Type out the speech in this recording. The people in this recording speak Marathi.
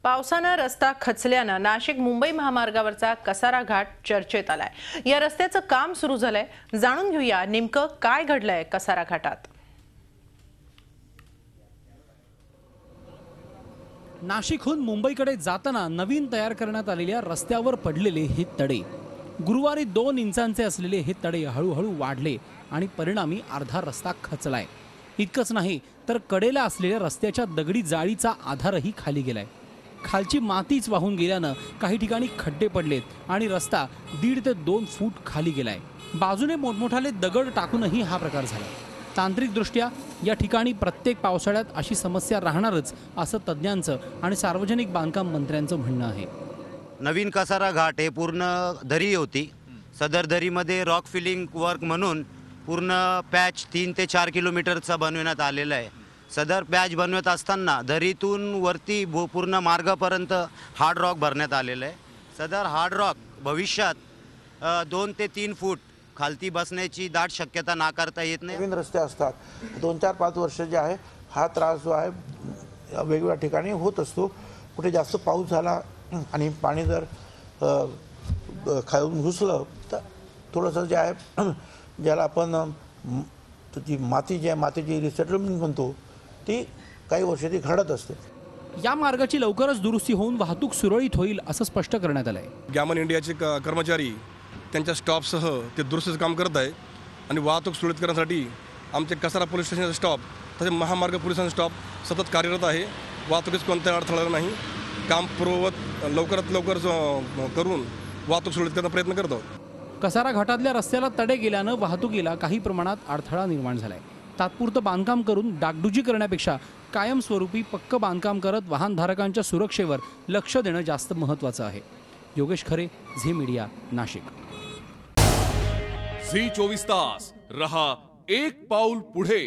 पावसानं रस्ता खचल्यानं नाशिक मुंबई महामार्गावरचा कसारा घाट चर्चेत आलाय। या रस्त्याचं काम सुरू झालंय, जाणून घेऊया नेमकं काय घडलंय कसारा घाटात। नाशिकहून मुंबईकडे जाताना नवीन तयार करण्यात आलेल्या रस्त्यावर पडलेले हे तडे गुरुवारी 2 इंचांचे असलेले हे तडे हळूहळू वाढले आणि परिणामी अर्धा रस्ता खचलाय। इतकंच नाही तर कडेला असलेल्या रस्त्याच्या दगडी जाळीचा आधारही खाली गेलाय। खालची मातीच वाहून गेल्यानं काही ठिकाणी खड्डे पडलेत आणि रस्ता 1.5 ते 2 फूट खाली गेलाय। बाजूने मोठमोठाले दगड टाकूनही हा प्रकार झाला। तांत्रिकदृष्ट्या या ठिकाणी प्रत्येक पावसाळ्यात अशी समस्या राहणारच असं तज्ञांचं आणि सार्वजनिक बांधकाम मंत्र्यांचं म्हणणं आहे। नवीन कसारा घाट हे पूर्ण दरी होती। सदर दरीमध्ये रॉक फिलिंग वर्क म्हणून पूर्ण पॅच 3 ते 4 किलोमीटरचा बनवण्यात आलेला आहे। सदर पॅच बनवत असताना दरीतून वरती पूर्ण मार्गापर्यंत हार्ड रॉक भरण्यात आलेलं आहे। सदर हार्ड रॉक भविष्यात 2 ते 3 फूट खालती बसण्याची दाट शक्यता नाकारता येत नाही। नवीन रस्ते असतात 2-4-5 वर्ष जे आहे हा त्रास जो आहे वेगवेगळ्या ठिकाणी होत असतो। कुठे जास्त पाऊस झाला आणि पाणी जर खालून घुसलं तर थोडंसं जे आहे ज्याला आपण ती माती जी आहे मातीची रिसेटलमेंट म्हणतो ती काही वर्षांनी घडत असते। या मार्गाची लवकरच दुरुस्ती होऊन वाहतूक सुरळीत होईल असं स्पष्ट करण्यात आलंय। गॅमन इंडियाचे कर्मचारी त्यांच्या स्टॉपसह ते दुरुस्तीचं काम करत आहे आणि वाहतूक सुरळीत करण्यासाठी आमचे कसारा पोलीस स्टेशनचा स्टॉप तसेच महामार्ग पोलिसांचा स्टॉप सतत कार्यरत आहे। वाहतुकीस कोणत्याही अडथळा नाही। काम पूर्ववत लवकरात लवकर करून वाहतूक सुरळीत करण्याचा प्रयत्न करत आहोत। कसारा घाटातल्या रस्त्याला तडे गेल्यानं वाहतुकीला काही प्रमाणात अडथळा निर्माण झालाय। तात्पुरतं बांधकाम करून डागडुजी करण्यापेक्षा कायमस्वरूपी पक्क बांधकाम करत वाहनधारकांच्या सुरक्षेवर लक्ष देणं जास्त महत्त्वाचं आहे। योगेश खरे, झी मीडिया, नाशिक। झी 24 तास रहा एक पाऊल पुढे।